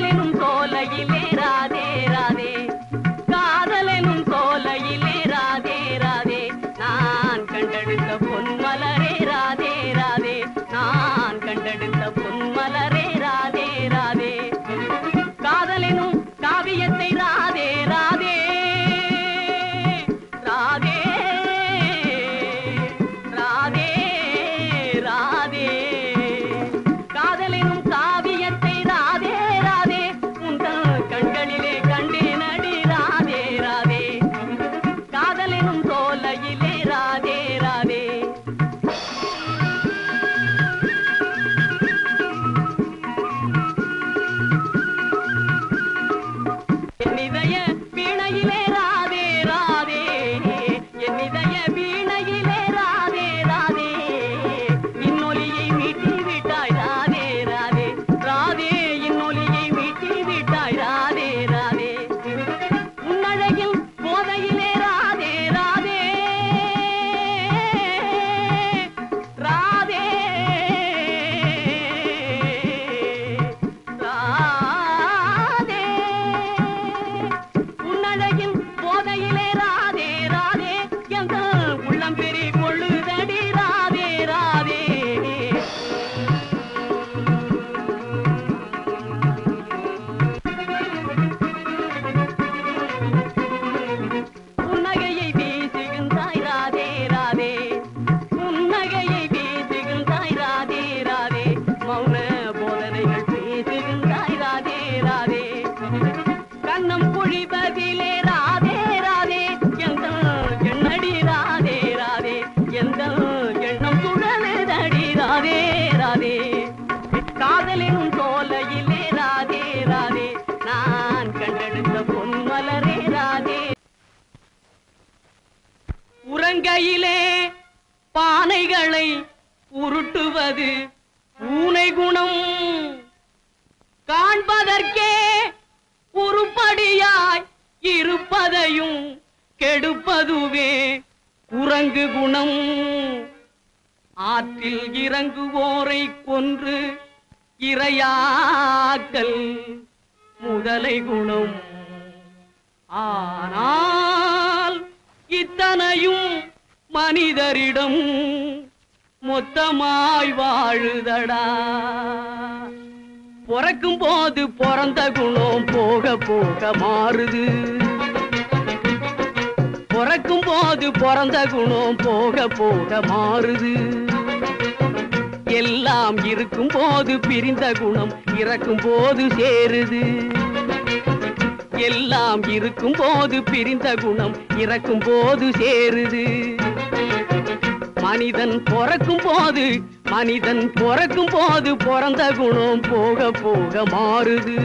காதலெனும் சோலையிலே ராதே ராதே, காதலெனும் சோலையிலே ராதே ராதே, நான் கண்டெடுத்த பொன்மலரே ராதே ராதே, நான் கண்டெடுத்த பொன்மலரே ராதே ராதே, காதலெனும் காவியத்தை ராதே ராதே ராதே ராதே ராதே, காதலெனும் காவியத்தை ராதே ராதே, உங்கள் கண்களிலே கண்டேனடி ராதே ராதே, காதலெனும் சோலையிலே ராதே ராதே. என்னிதய வீணையிலே ராதே ராதே, என்னிதய வீணையிலே ராதே ராதே, இன்னொலியை மீட்டி விட்டாய் ராதே ராதே ராதே, இன்னொலியை மீட்டி விட்டாய் ராதே ராதே, உன்னழகில் போதையிலே ராதே ராதே ராதே ராதே, உன்னழகின் போதையிலே ராதே ராதே, எங்கள் உள்ளம் பெரி கொள்ளுதடி ராதே ராதே. புன்னகையை வீசுகின்றாய் ராதே ராதே, புன்னகையை வீசுகின்றாய் ராதே ராதே, மௌன போதனைகள் பேசுகின்றாய் ராதே ராதே, கண்ணம் பொழிவதிலே ராதே ராதே, எங்கள் எண்ணடி ராதே ராதே, எங்கள் எண்ணம் சுழலுதடி ராதே ராதே, காதலின் சோலையிலே ராதே ராதே, நான் கண்டெடுத்த பொன்மலரே ராதே. உறங்கையிலே பானைகளை உருட்டுவது பூனை குணம், காண்பதற்கே உருப்படியாய் இருப்பதையும் கெடுப்பதுவே குரங்கு குணம், ஆற்றில் இறங்குவோரை கொன்று இரையாக்கல் முதலை குணம், ஆனால் இத்தனையும் மனிதரிடம் மொத்தமாய் வாழுதடா, பிறக்கும் போது பிறந்த குணம் போக போக மாறுது, பிறக்கும் போது பிறந்த குணம் போக போக மாறுது, எல்லாம் இருக்கும் போது பிரிந்த குணம் இறக்கும் போது சேருது, எல்லாம் இருக்கும் போது பிரிந்த குணம் இறக்கும் போது சேருது, மனிதன் பிறக்கும் போது பிறந்த குணம் போக போக மாறுது.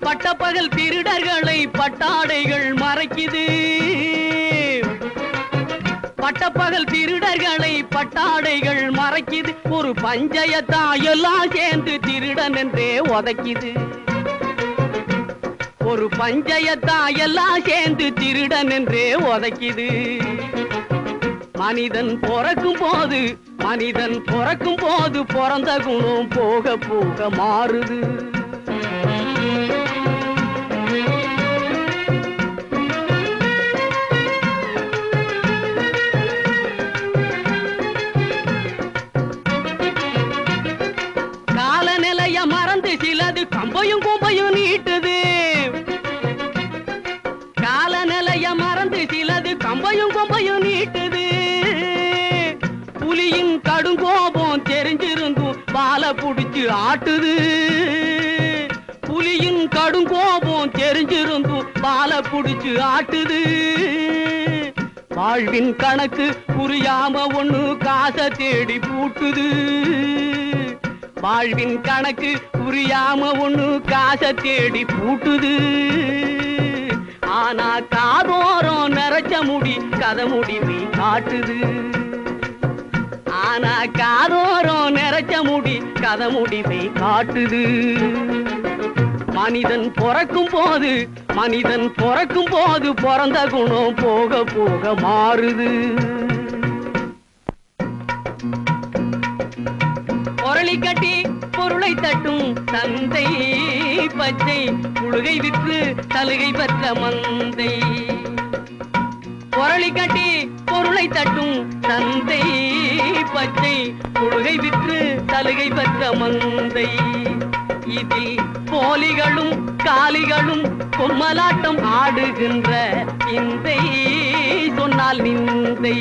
பட்டப்பகல் திருடர்களை பட்டாடைகள் மறைக்குது, பட்டப்பகல் திருடர்களை பட்டாடைகள் மறைக்குது, ஒரு பஞ்சயத்தா எல்லாம் சேர்ந்து திருடன் என்றே உதைக்குது, ஒரு பஞ்சயத்தா எல்லாம் சேர்ந்து திருடன் என்றே உதைக்குது, மனிதன் பிறக்கும் போது பிறந்த குணம் போக போக மாறுது. காலநிலைய மறந்து சிலது கம்பையும் கும்பையும் நீட்டுது, காலநிலைய மறந்து சிலது கம்பையும் கும்பையும் நீட்டுது, புலியின் கடுங்கோபம் தெரிஞ்சிருந்தும் வாழை புடிச்சு ஆட்டுது, புலியின் கடுங்கோபம் தெரிஞ்சிருந்தும் வாழை புடிச்சு ஆட்டுது, வாழ்வின் கணக்கு புரியாம ஒண்ணு காசை தேடி பூட்டுது, வாழ்வின் கணக்கு புரியாம ஒண்ணு காசை தேடி பூட்டுது, ஆனா காதோரம் நிறைச்ச முடி கதை முடிவை காட்டுது, ஆனா காதோரம் நிறைச்ச முடி கதை முடிவை காட்டுது. மனிதன் பிறக்கும் போது பிறந்த குணம் போக போக மாறுது. பொருளை கட்டி பொருளை தட்டும் தந்தை பச்சை புழுகை விற்று சலுகை பெற்ற மந்தை. பொருளை கட்டி பொருளை தட்டும் தந்தை பச்சை புழுகை விற்று சலுகை பெற்ற மந்தை. இதில் போலிகளும் காலிகளும் கொம்மலாட்டம் ஆடுகின்ற விந்தை சொன்னால் நிந்தை.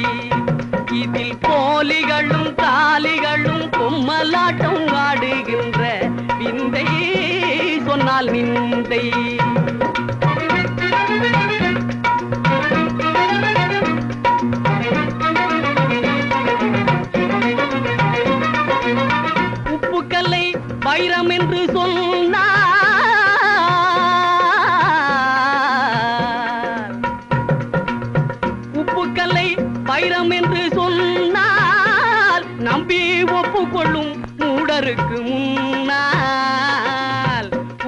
இதில் போலிகளும் காலிகளும் கொம்மலாட்டம் ஆடுகின்ற விந்தை சொன்னால் நிந்தை. உப்புக்கல்லை வைரம் என்று சொன்னார், உப்புக்கல்லை வைரம் என்று சொன்னால் நம்பி ஒப்புக்கொள்ளும் மூடருக்கு முன்னால்.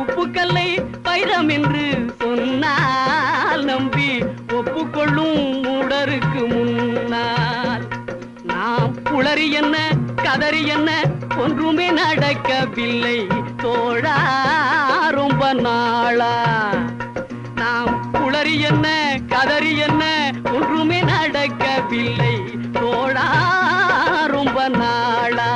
உப்புக்கல்லை வைரம் என்று சொன்னால் நம்பி ஒப்புக்கொள்ளும் மூடருக்கு முன்னால். நாம் புலரி என்ன கதறி என்ன ஒன்றுமே நடக்கவில்லை தோழா ரொம்ப நாளா. நாம் புலரி என்ன கதறி என்ன ஒன்றுமே நடக்கவில்லை தோழா ரொம்ப நாளா.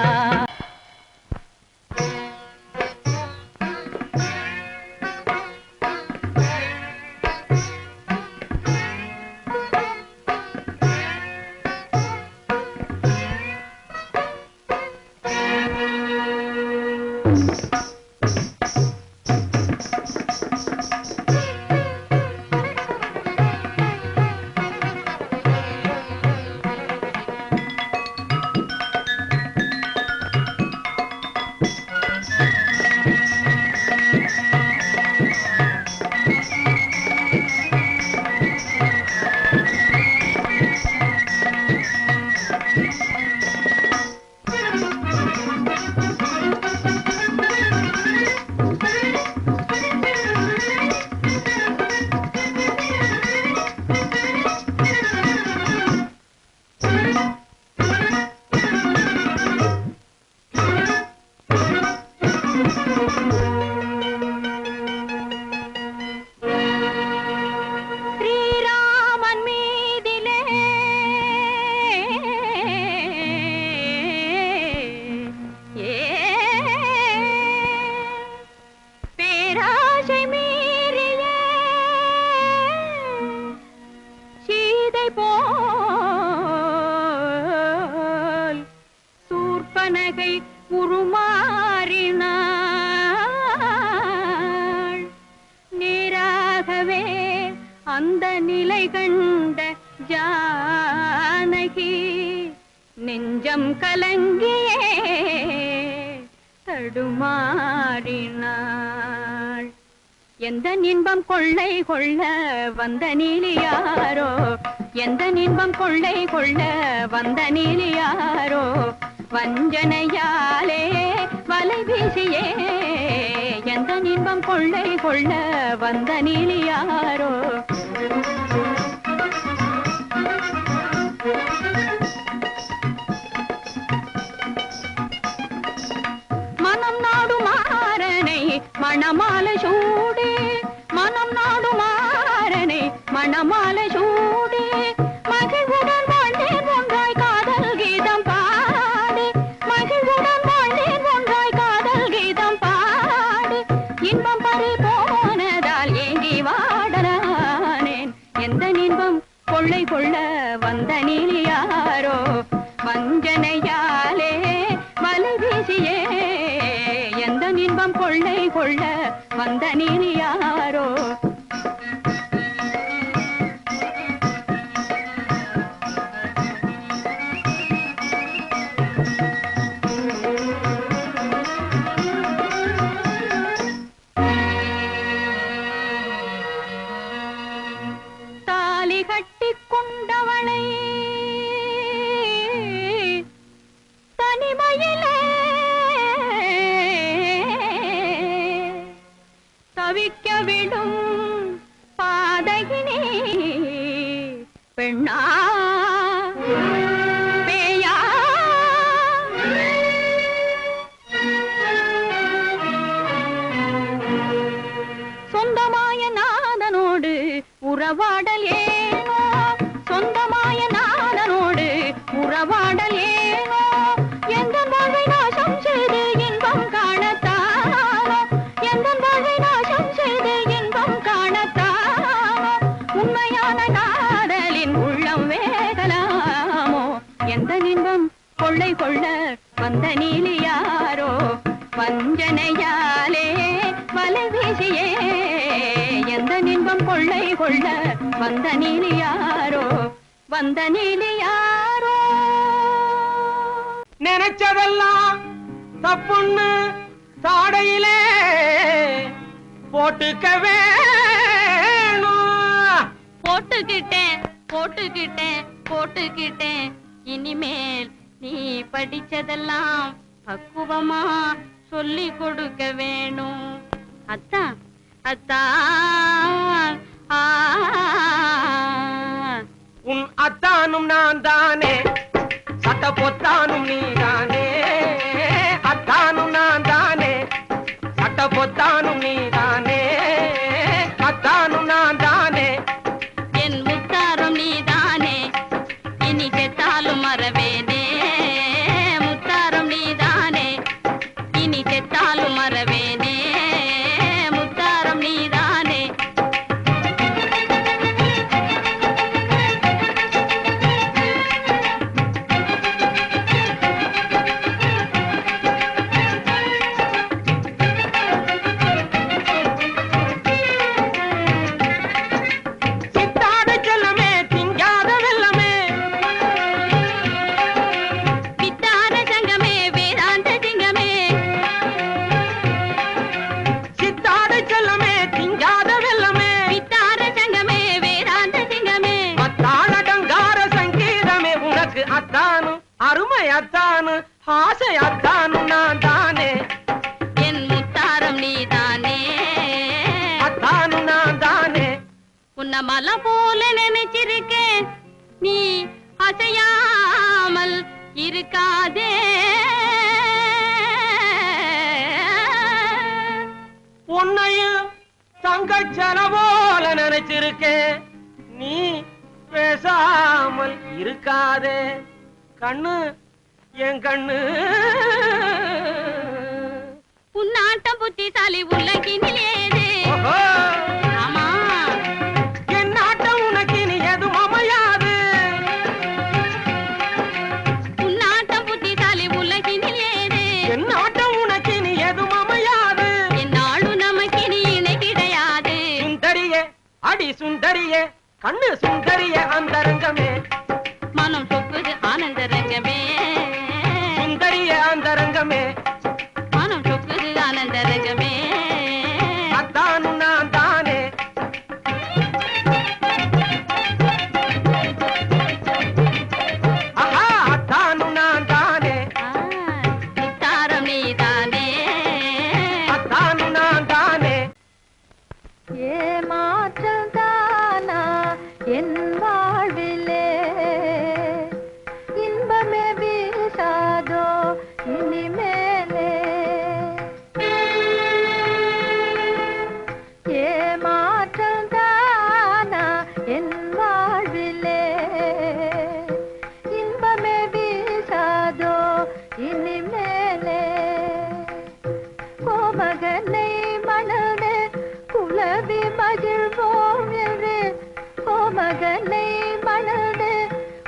அந்த நிலை கண்ட ஜானகி நெஞ்சம் கலங்கியே தடுமாறினாள். எந்த இன்பம் கொள்ளை கொள்ள வந்த நீலியாரோ, எந்த இன்பம் கொள்ளை கொள்ள வந்த நீலியாரோ, வஞ்சனையாலே வலை வீசியே எந்த இன்பம் கொள்ளை கொள்ள வந்த நீலியாரோ. மனம் நாடுமாறனை மணமாலை சூடி, மனம் நாடுமாறனை மணமாலை சூடி, மகிழ்வுடன் வாழ்ந்தேன் ஒன்றாய் காதல் கீதம் பாடி, மகிழ்வுடன் வாழ்ந்தேன் ஒன்றாய் காதல் கீதம் பாடி, இன்பம் பறி போனதால் ஏங்கி வாடலானேன். எந்த இன்பம் கொள்ளை கொள்ள வந்த நீலியாரோ, வஞ்சனையாலே வலை வீசியே எந்த இன்பம் கொள்ளை கொள்ள வந்த நீலியாரோ. தாலி கட்டி கொண்டவளை தனிமையிலே, பெண்ணா பேயா சொந்தமாய நாதனோடு உறவாடல் ஏனோ சொந்தமாய நாதனோடு உறவாடல் ஏனோ எந்த வாழ்வை நாசம் செய்து இன்பம் காணத்தானோ எந்த வாழ்வை நாசம் செய்து இன்பம் காணத்தானோ உண்மையான காதலின் உள்ளம் வேகலாமோ எந்த இன்பம் கொள்ளை கொள்ள வந்த நீலி யாரோ வஞ்சனையாலே வலை வீசியே எந்த இன்பம் கொள்ளை கொள்ள வந்த நீலி யாரோ வந்த நீலி யாரோ நினைச்சதெல்லாம் தப்புன்னு தாடையிலே போட்டுக்க வேணும் போட்டுக்கிட்டேன் போட்டுக்கிட்டேன் போட்டுக்கிட்டேன் இனிமேல் நீ படிச்சதெல்லாம் பக்குவமா சொல்லி கொடுக்க வேணும் அத்தான் அத்தான் உன் அத்தானும் நான் தானே சட்ட பொத்தானும் நீ தானே அத்தானும் நான் தானே சட்ட பொத்தானும் நீ தானே அத்தானும் நான் தானே என் முத்தாரம் நீ தானே இனி செத்தாலும் மறவேனே முத்தாரம் நீ தானே இனி செத்தாலும் மறவேனே முத்தாரம் நீ தானே சித்தாட செல்லமே திங்காத வெல்லமே வித்தார சங்கமே வேதாந்த சிங்கமே சித்தாட செல்லமே திங்காத வெல்லமே வித்தார சங்கமே வேதாந்த சிங்கமே மத்தாளடங்கார சங்கீதமே உனக்கு அத்தானு அருமை அத்தானு ஆசை அத்தானு நான் தானே என் முத்தாரம் நீ தானே அத்தானு நான் தானே உன்ன மலை போல நினைச்சிருக்கேன் நீ அசையாமல் இருக்காதே உன்னையும் தங்கச்சல போல நினைச்சிருக்கேன் நீ பேசாமல் இருக்காதே கண்ணு என் கண்ணு உன்னாட்டம் புத்திசாலி உலகினிலேது ஓஹோ, ஆமா என் நாட்டம் உனக்கு நீ எதுவும் அமையாது உன்னாட்டம் புத்திசாலி உலகினிலேது என் நாட்டம் உனக்கு நீ எதுவும் அமையாது என்னாலும் நமக்கு நீ இணை கிடையாது சுந்தரியே அடி சுந்தரியே கண்ணு சுந்தரியே அந்தரங்கமே மனம் சொக்குது ஆனந்த ரங்கமே சுந்தரியே அந்தரங்கமே மனம் சொக்குது ஆனந்த ரங்கமே அத்தானு நான் தானே ஆஹா அத்தானு நான் தானே முத்தாரம் நீ தானே அத்தானு நான் தானே ஏமாற்றம் தானா என் வாழ்விலே இன்பமே வீசாதோ இனிமேலே ஏமாற்றம் தானா என் வாழ்விலே இன்பமே வீசாதோ இனிமேலே கோமகனை மனமே குலவி மகிழ்வோம் என்று கோமகனை மனமே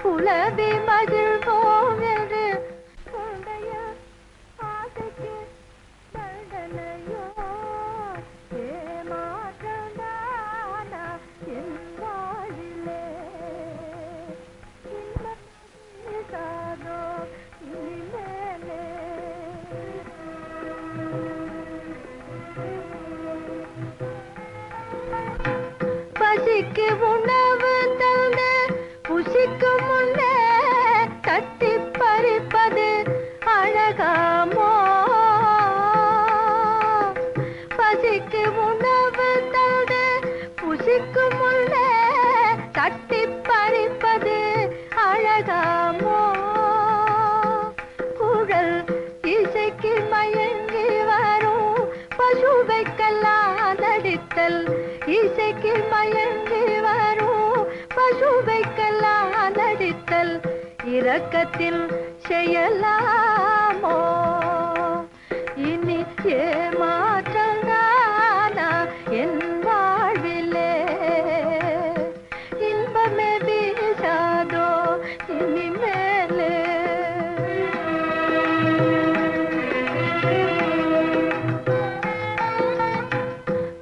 குலவி மகிழ்வோம் என்று உடைய ஆசைக்கு தண்டனையோ ஏமாற்றந்தானா என் வாழிலே இன்பமோ இனிமேலே பசிக்கு உணவு தந்து புசிக்கும் முன்னே தட்டி பறிப்பது அழகாமோ பசிக்கு உணவு தந்து புசிக்கும் முன்னே தட்டி பறிப்பது மயக்கி மயங்கி வரும் பசுவைக்கெல்லாம் நடித்தல் இரக்கத்தில் செய்யலாமோ? இனி ஏமாற்றல் தானா என் வாழ்விலே? இன்பமே வீசாதோ இனிமேலே?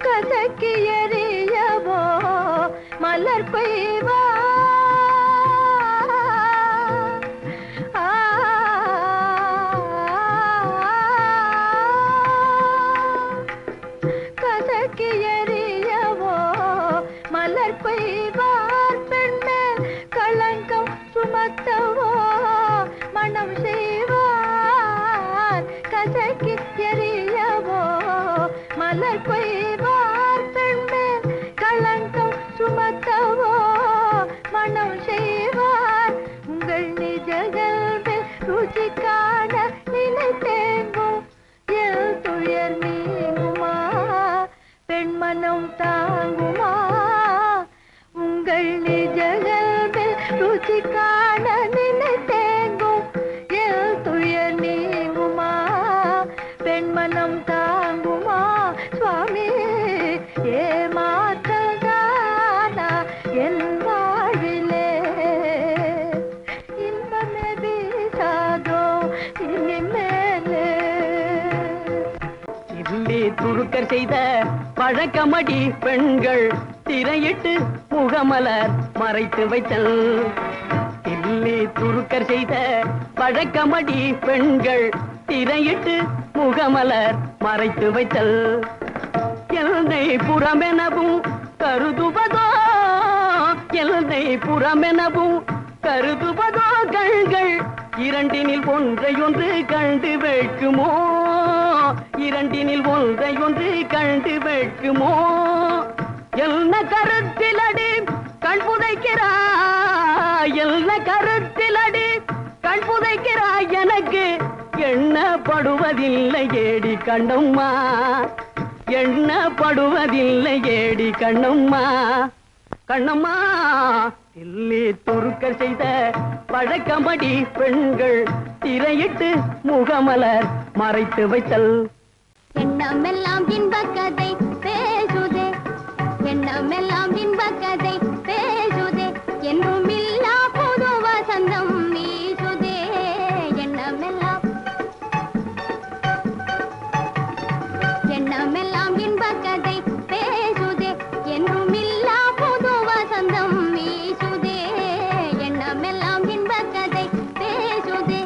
கசக்கி எறியவோ மலர் பெய்வா? கசக்கி எறியவோ மலர் பெய்வார் பெண்மேல் களங்கம் சுமத்தவோ மனம் செய்வார். கசக்கி எறியவோ மலர் பெய்வார் பெண்மேல் களங்கம் சுமத்தவோ மனம் செய்வார். உங்கள் நிஜகல்வில் ருச்சி காண நினைத்தேங்கும் எல் துயர் நீங்குமா? பெண்மனம் தாங்குமா? உங்கள் நிஜகல்வில் ருச்சி காண நினைத்தேங்கும் எல் துயர் நீங்குமா? பெண்மனம் தாங்குமா? சுவாமி ஏமாற்றல் தானா என் வாழ்விலே? இன்பமே வீசாதோ இனிமேலே? இல்லி துருக்கர் செய்த பழக்கமடி பெண்கள் திரையிட்டு முகமலர் மறைத்து வைத்தல். இல்லி துருக்கர் செய்த பழக்கமடி பெண்கள் திரையிட்டு முகமலர் மறைத்து வைத்தல். எல்லை புறமெனவும் கருதுவதோ, எல்லை புறமெனவும் கருதுவதோ கண்கள் இரண்டினில் ஒன்றையொன்று கண்டு வைக்குமோ? இரண்டினில் ஒன்றையொன்று கண்டு வைக்குமோ? என்ன கருத்திலடி கண் புதைக்கிறாய்? என்ன கருத்திலடி கண் புதைக்கிறாய்? எனக்கு எண்ணப்படுவதில்லை ஏடி கண்ணம்மா, எண்ணப்படுவதில்லை ஏடி கண்ணம்மா. கண்ணம்மா இல்லி துருக்கர் செய்த பழக்கமடி பெண்கள் திரையிட்டு முகமலர் மறைத்து வைத்தல். எண்ணமெல்லாம் இன்பக் கதை பேசுதே, எண்ணமெல்லாம் இன்பக் கதை பேசுதே, என்றும் இல்லா புது வசந்தம் வீசுதே. எண்ணமெல்லாம் எண்ணமெல்லாம் இன்பக் கதை பேசுதே, என்றும் இல்லா புது வசந்தம் வீசுதே. எண்ணமெல்லாம் இன்பக் கதை பேசுதே.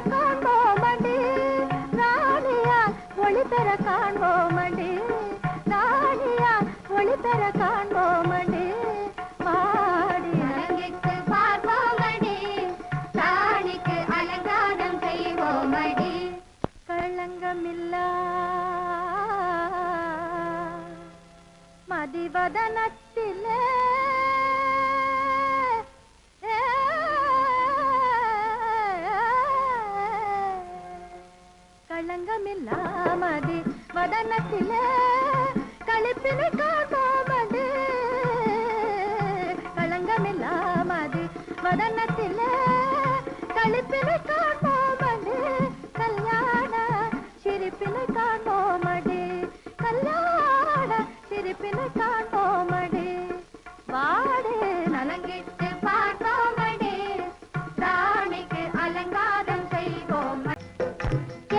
காண்போமடி ராணியால் ஒளி பெற காண்போமடி ராணியால் ஒளி பெற காண்போமடி பாடி அரங்கிற்கு பார்ப்போமடி ராணிக்கு அலங்காரம் செய்வோமடி களங்கமில்லா மதிவதனத்திலே களங்கமில்லாமதி வதனத்திலே களிப்பினை காண்போமடி களங்கமில்லாமதி வதனத்திலே களிப்பினை காண்போமடி கல்யாண சிரிப்பினை காண்போமடி கல்யாண சிரிப்பினை காண்போமடி வாடு நலங்கிட்டு பார்ப்போமடி ராணிக்கு அலங்காரம் செய்வோமடி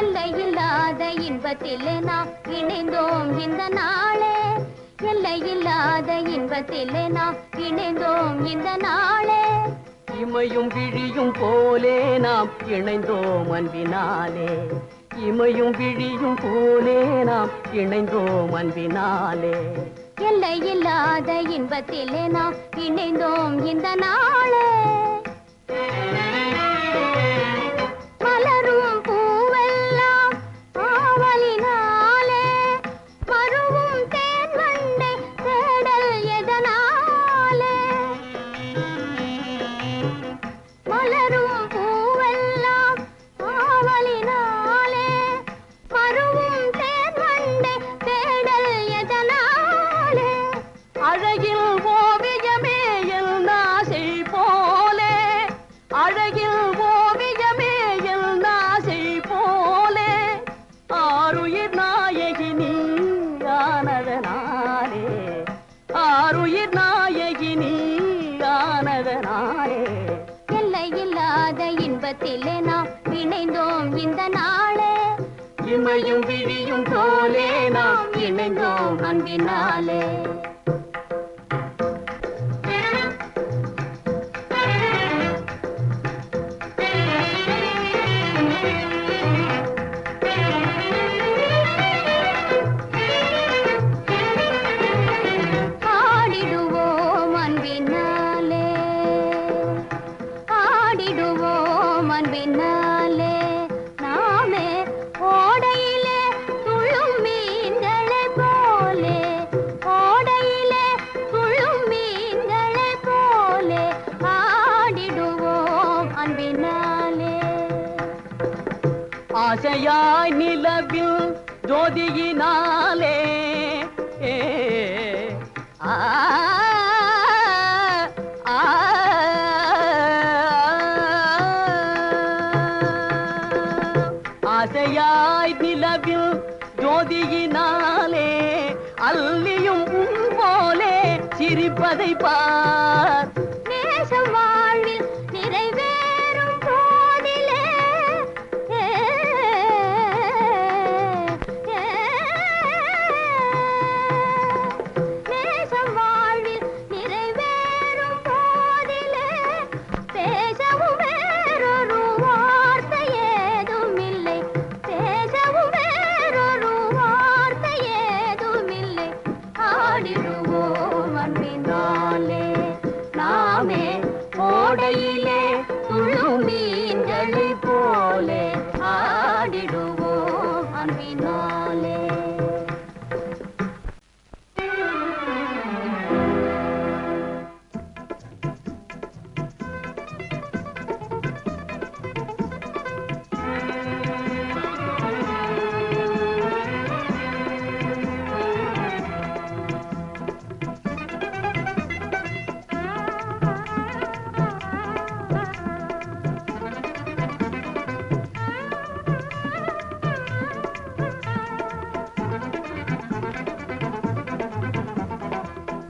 எல்லையில்லாத இன்பத்திலே நாம் இணைந்தோம் இந்த நாளே எல்லையில்லாத இன்பத்திலே நாம் இணைந்தோம் இந்த நாளே இமையும் விழியும் போலே நாம் இணைந்தோம் அன்பினாலே இமையும் விழியும் போலே நாம் இணைந்தோம் அன்பினாலே எல்லையில்லாத இன்பத்திலே நாம் இணைந்தோம் இந்த நாளே மலரும் பூவெல்லாம் ஆவலினாலே மருவும் தேன் வண்டை தேடல் எதனாலே மலரும் பூவெல்லாம் ஆவலினாலே மருவும் தேன் வண்டை தேடல் எதனாலே அழகில் ஓவியமே எல் நாசை போலே அழகில் ஓவியமே எல் நாசை போலே ஆருயிர் நாயகி நீ ஆனதனாலே ஆருயிர் நாயகி நீ ஆனதனாலே எல்லையில்லாத இன்பத்திலே நாம் இணைந்தோம் இந்த நாளே இமையும் விழியும் போலே நாம் இணைந்தோம் அன்பினாலே ஆடிடுவோம் அன்பினாலே ஆடிடுவோம் அன்பினாலே நாமே ஓடையிலே துள்ளும் மீன்களை போலே ஓடையிலே துள்ளும் மீன்களை போலே ஆடிடுவோம் அன்பினாலே ஆசையாய் நிலவில் ஜோதியினாலே ஆ ஆ ஆசையாய் நிலவில் ஜோதியினாலே அல்லியும் உன் போலே சிரிப்பதை பார் நேசம் வாழ்வில் நிறைவேறும் போதிலே நேசம் வாழ்வில் நிறைவேறும் போதிலே பேசவும் வேறொரு வார்த்தை ஏதும் இல்லை பேசவும் வேறொரு வார்த்தை ஏதும் இல்லை ஆடிடுவோம் அன்பினாலே நாமே ஓடையிலே துள்ளும் மீன்களை போலே ஆடிடுவோம் அன்பினாலே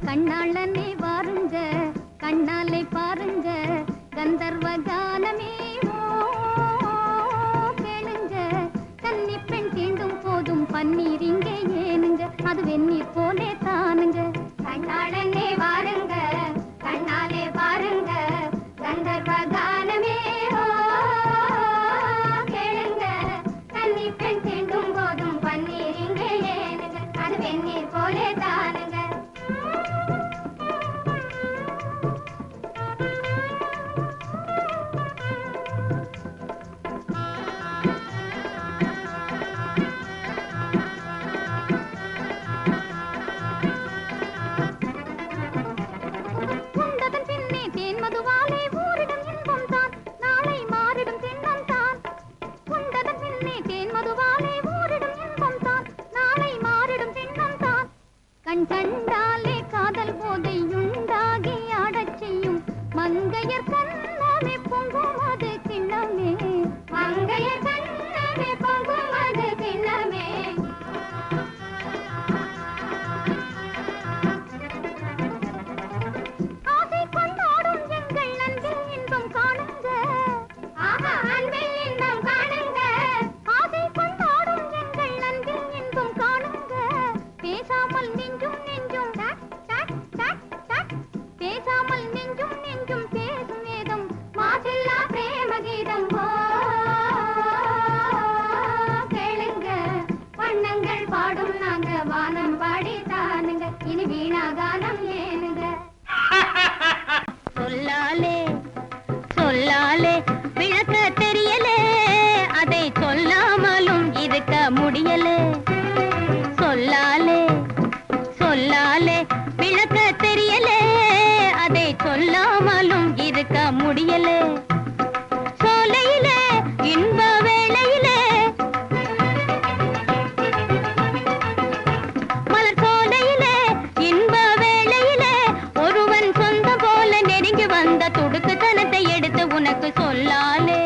கண்ணாளனே வாருங்க கண்ணாலை பாருங்க கந்தர்வ கானமே கேளுங்க கன்னி பெண் தீண்டும் போதும் பன்னீர் இங்கே ஏனுங்க அது வெந்நீர் போலே தானுங்க கண்ணாளனே வாருங்க கண்ணாலே பாருங்க கந்தர்வ கானமே போலே தானுங்க. உண்டதன் பின்னே தேன் மதுவாலே ஊரிடும் இன்பம் தான், நாளை மாறிடும் திண்ணம் தான். உண்டதன் பின்னே தேன் மதுவாலே ஊரிடும் இன்பம் தான், நாளை மாறிடும் திண்ணம் தான். கண் கண்டாலே காதல் போதை உண்டாகி ஆடச் செய்யும் மங்கையர் கண்ணமே பொங்கும் அது கிண்ணமே. மங்கையர் கண்ணமே பொங்கும் அது கிண்ணமே. ஆசை கொண்டாடும் எங்கள் அன்பில் இன்பம் காணுங்க. ஆஹா, அன்பில் இன்பம் காணுங்க. ஆசை கொண்டாடும் எங்கள் அன்பில் இன்பம் காணுங்க. பேசாமல் நெஞ்சும் நெஞ்சும் டக் டக் டக் டக். பேசாமல் நெஞ்சும் நெஞ்சும் பேசும் வேதம் மாசில்லா பிரேம கீதம். ஓ கேளுங்க, வண்ணங்கள் பாடும் நாங்க வானம் பாடி தானுங்க. இனி வீணா கானம் ஏனுங்க. சொல்லாலே சொல்லாலே விளக்க தெரியலே, அதை சொல்லாமலும் இருக்க முடியலே. சொல்லாலே சொல்லாலே விளக்க தெரியலே, அதை சொல்லாமலும் இருக்க முடியலே. சோலையிலே இன்ப வேளையிலே, மலர் சோலையிலே இன்ப வேளையிலே, ஒருவன் சொந்தம் போல நெருங்கி வந்த துடுக்குத்தனத்தை எடுத்து உனக்கு சொல்லாலே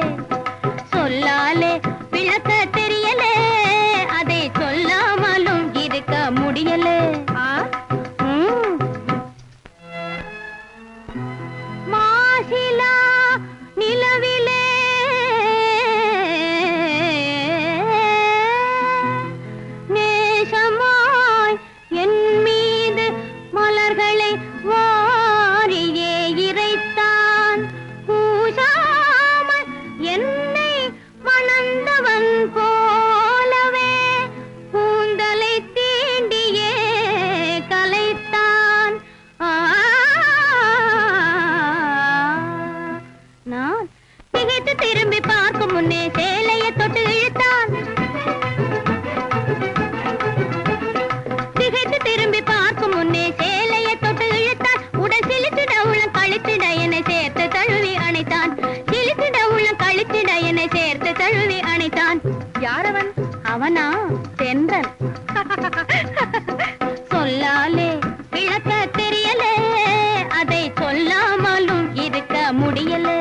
சொல்லாலே விளக்க தெரியலே, அதை சொல்லாமலும் இருக்க முடியலே. மாசிலா நிலவிலே நேசமாய் என் மீது மலர்களை வாரியே இறைத்தான். பூசாமல் என்னை மணந்தவன் போலவே கூந்தலை தீண்டியே கலைத்தான். நான் திகைத்து திரும்பி பார்க்கும் முன்னே சேலையை தொட்டு இழுத்தான். திகைத்து திரும்பி பார்க்கும் முன்னே சேலையை தொட்டு இழுத்தான். உடன் சிலித்திட உளம் கழித்திட என்னை சேர்த்து தழுவி அணைத்தான். சிலித்திட உளம் கழித்திட என்னை சேர்த்து தழுவி அணைத்தான். யாரவன்? அவனா? தென்றன். சொல்லாலே விளக்க தெரியலே, அதை சொல்லாமலும் இருக்க முடியலே.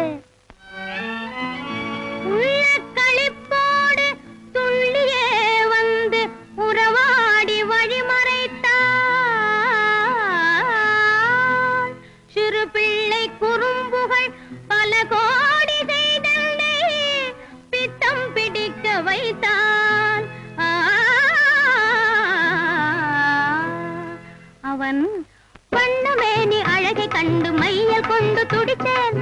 உள்ள களிப்போடு துள்ளியே வந்து உறவாடி வழிமறைத்தான். சிறு பிள்ளை குறும்புகள் பல கோடி செய்தனை பித்தம் பிடிக்க வைத்தான். அவன் வண்ணமேனி அழகை கண்டு மையல் கொண்டு துடித்தேன்.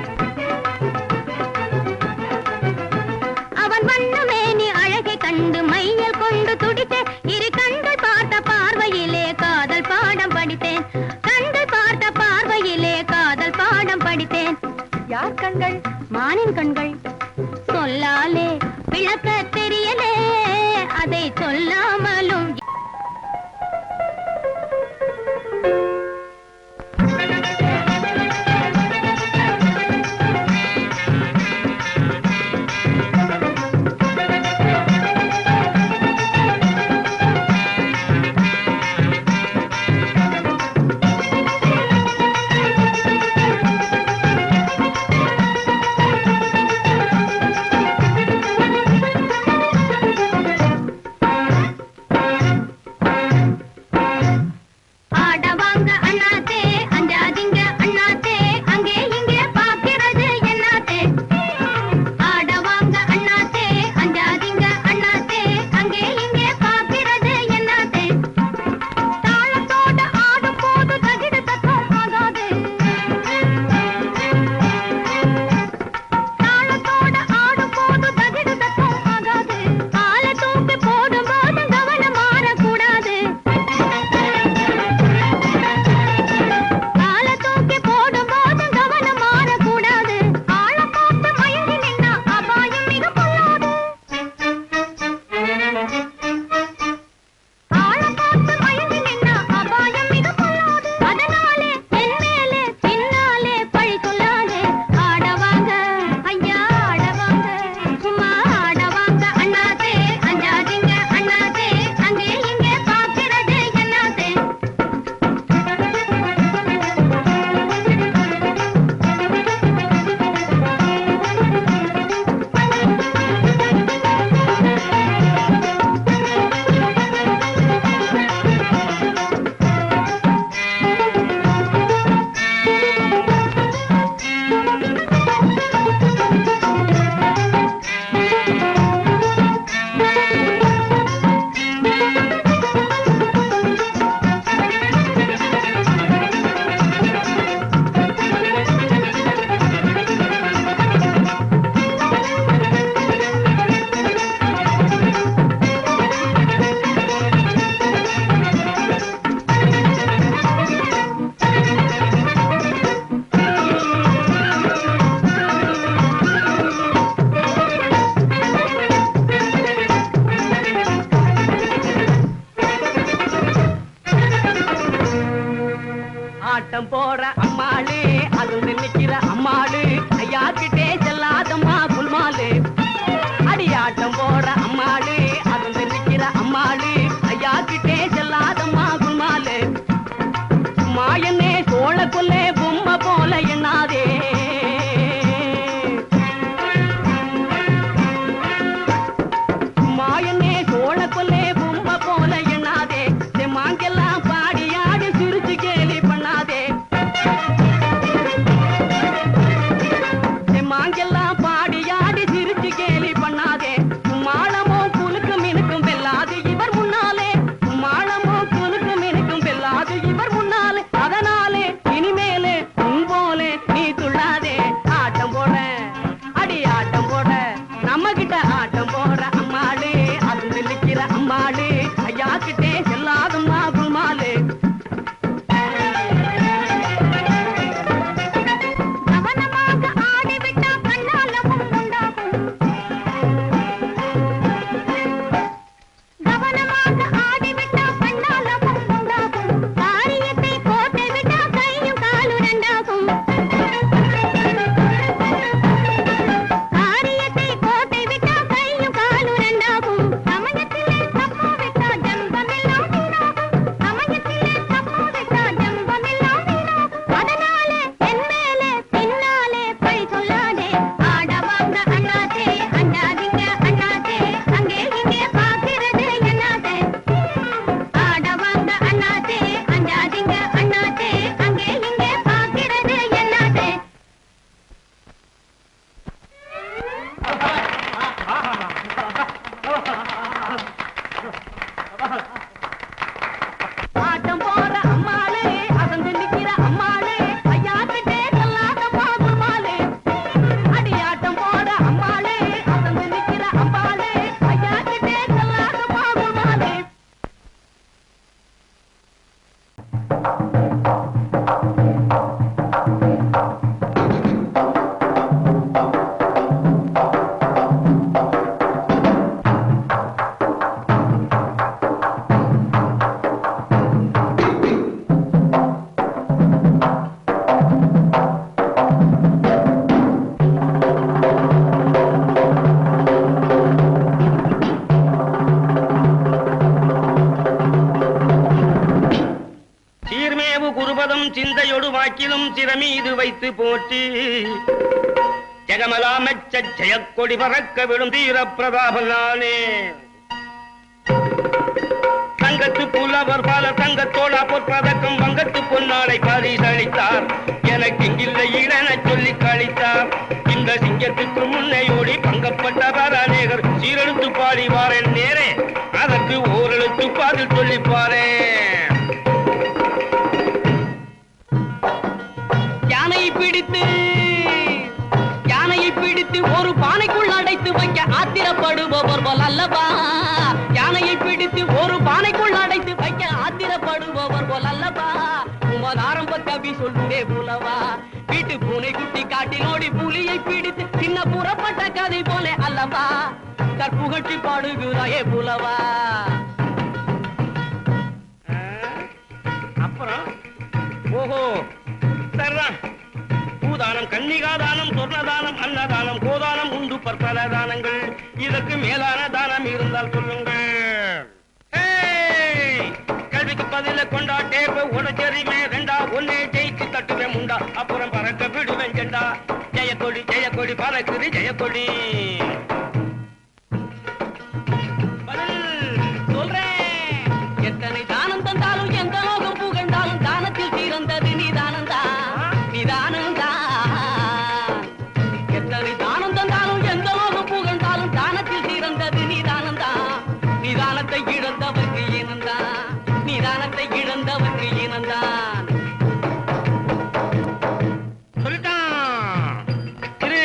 அவன் வண்ணமேனி அழகை கண்டு மையல் கொண்டு துடித்தேன். இரு கண்கள் பார்த்த பார்வையிலே காதல் பாடம் படித்தேன். கண்கள் பார்த்த பார்வையிலே காதல் பாடம் படித்தேன். யார் கண்கள்? மானின் கண்கள். சொல்லாலே விளக்க தெரியலே, அதை சொல்லாமலும் ஆட்டம் போற அம்மாளு அது நிக்கிற அம்மாளு ஐயா கிட்டே செல்லாதம்மா புல்மாலு அடி ஆட்டம் போற அம்மாளு அது நிக்கிற அம்மாளு ஐயா கிட்டே செல்லாதம்மா புல்மாலு மாயனே சோழ கொல்லே பொம்மை போல எண்ணாதே மாயனே சோழ கொல்லே பொம்மை போல எண்ணாதே மாங்கெல்லாம் பாடியாடி சிரிச்சு கேலி பண்ணாதே மாங்கெல்லாம் பாடியாடி சிரிச்சு கேலி பண்ணாதே மாளமோ குலுக்கும் இனுக்கும் வெல்லாது இவர் முன்னாலே மாளமோ குலுக்கும் இனுக்கும் வெல்லாது இவர் முன்னாலே அதனாலே இனிமேலே உன் போலே நீ துள்ளாதே ஆட்டம் போட அடி ஆட்டம் போட நம்ம கிட்ட ஆட்டம் போட அம்மாளே அது நிற்கிற அம்மாளே ஐயா கிட்டே செல்லாதம்மா புல்மாலே கவனமாக ஆடிவிட்டா கண்ணாலமும் உண்டாகும் கவனமாக ஆடிவிட்டா கண்ணாலமும் உண்டாகும் காரியத்தை கோட்டை விட்டா கையும் காலும் ரெண்டாகும் காரியத்தை கோட்டை விட்டா கையும் காலும் ரெண்டாகும் சமயத்திலே தப்பு விட்டா ஜம்பமெல்லாம் வீணாகும் சமயத்திலே தப்பு விட்டா ஜம்பமெல்லாம் வீணாகும் அதனாலே என் மேலே பின்னாலே பழி சொல்லாதே ஆடவாங்க அண்ணாதே அண்ணாதிங்க அண்ணாதே அங்கே இங்கே பார்க்கிறது என்னாதே ஆடவாங்க அண்ணாதே அண்ணாதிங்க அண்ணாதே அங்கே இங்கே பார்க்கிறது என்னாதே ஆட்டம் போற அம்மாளே அசந்து நிக்கிற அம்மாளே ஐயா கிட்டே செல்லாதம்மா புல்மாலே அடி ஆட்டம் போற அம்மாளே அசந்து நிக்கிற அம்மாளே ஐயா கிட்டே செல்லாதம்மா புல்மாலே சீர்மேவு குருபதம் சிந்தையொடு வாக்கிலும் சிறமீது வைத்து போற்றி ஜெகமலாமெச்ச ஜெயக்கொடி பறக்க விடும் தீர பிரதாபனானே தங்கத்து புலவர் பல தங்கத்தோட பொற்பதக்கம் வங்கத்து பொன்னாளை பரிசளித்தார் எனக்கு இங்கில்லை இடன சொல்லி கழித்தார் இந்த சிங்கத்துக்கு முன்னையோடி பங்கப்பட்டவர் அநேகர் சீரெழுத்து பாடி வாரேன் நேரே அதற்கு ஓரெழுத்து பாதில் சொல்லிப்பாரே யானையை பிடித்து ஒரு பானைக்குள் அடைத்து வைக்க ஆத்திரப்படுபவர் போல் அல்லவா யானையை பிடித்து ஒரு பானைக்குள் அடைத்து வைக்க ஆத்திரப்படுபவர் போல் அல்லவா உமது ஆரம்ப கவி சொல்லுடே புலவா வீட்டு பூனை குட்டி காட்டினோடி புலியை பிடித்து சின்ன புறப்பட்ட கதை போல அல்லவா கற்புகட்சி பாடுகிறாயே புலவா அப்புறம் ஓஹோ சரிதான் பூதானம் கன்னிகாதானம் சொர்ணதானம் அன்னதானம் கோதானம் உண்டு பற்பல தானங்கள் இதற்கு மேலான தானம் இருந்தால் சொல்லுங்கள் கல்விக்கு பதில கொண்டா டேப்ப உடச்சரிமே ரெண்டா ஒன்னே ஜெயிச்சு தட்டுவேன் முண்டா அப்புறம் பறக்க விடுவேன் ஜெண்டா ஜெயக்கொடி ஜெயக்கொடி பறக்குது ஜெயக்கொடி பதில் சொல்றேன் எத்தனை தானம் தந்தாலும் எந்த லோகம் புகழ்ந்தாலும் தானத்தில் தீர்ந்தது நீதானந்தா நீதானந்தா எத்தனை தானம் தந்தாலும் எந்த லோகம் புகழ்ந்தாலும் தானத்தில் தீர்ந்தது நீதானந்தா நிதானத்தை இழந்தவர்க்கு இனந்தான் நிதானத்தை இழந்தவர்க்கு இனந்தான் சொல்லிட்டான் இரு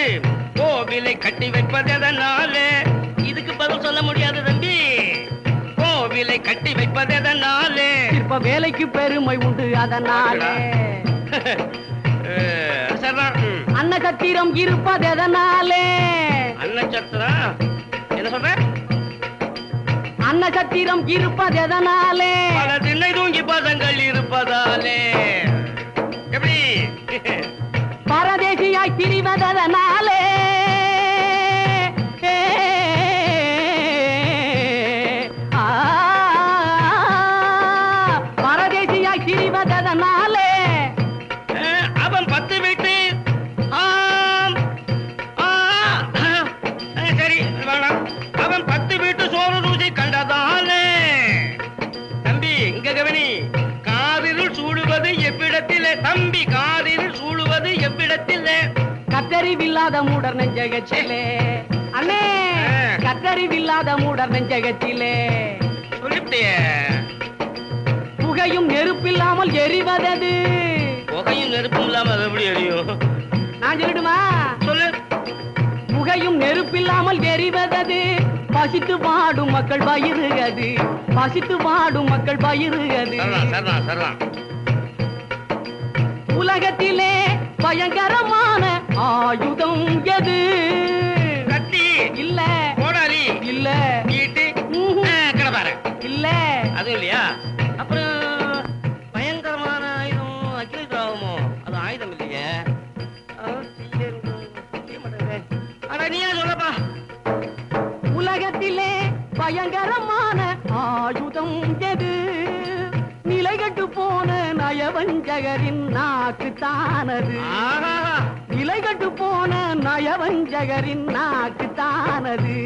கோவிலை கட்டி வைப்பது எதனாலே இதுக்கு பதில் சொல்ல முடியாது தம்பி கோவிலை கட்டி வைப்பது எதனாலே இப்ப வேலைக்கு பெருமை உண்டு அதனாலே அன்னகத்திரம் இருப்பது எதனாலே அன்னச்சத்திரம் என்ன சொல்ற அன்னகத்திரம் இருப்பது எதனாலே பல திண்ணை தூங்கி பதங்கள் இருப்பதாலே குழந்தையாய் திரிவதனாலே அவன் 10 வீட்டு சரி வேணாம். அவன் 10 வீட்டு சோறு ருசி கண்டதாலே. தம்பி இங்க கவனி. காரிருள் சூடுவது எவ்விடத்திலே தம்பி, காரிருள் சூடுவது எவ்விடத்திலே. கத்தறிவில்லாத மூடர் நெஞ்சகத்திலே அண்ணே, கத்தறிவில்லாத மூடர் நெஞ்சகத்திலே சொல்லிவிட்டியே. புகையும் நெருப்பில்லாமல் எரிவதது. புகையும் நெருப்பும் இல்லாம அது எப்படி எரியும்? நான் சொல்லட்டுமா? சொல்லு. புகையும் நெருப்பில்லாமல் எரிவதது. பசித்து வாடும் மக்கள் பயிருகது, பசித்து வாடும் மக்கள் பயிருகது. உலகத்திலே பயங்கரமான ஆயுதம் எது? கத்தி இல்ல, கோடாலி இல்ல, ஈட்டி, கிடப்பாரு இல்ல. அது இல்லையா? அப்புறம் பயங்கரமான ஆயுதம் அக்கினித்ராவமோ? அது ஆயுதம் இல்லையே. ஆனா நீயா சொல்லப்பா. உலகத்திலே பயங்கரமான ஆயுதம் எது? நிலைகட்டு போன நயவஞ்சகரின் நாக்கு தானது. நிலைகட்டு போன நயவஞ்சகரின் நாக்கு தானது.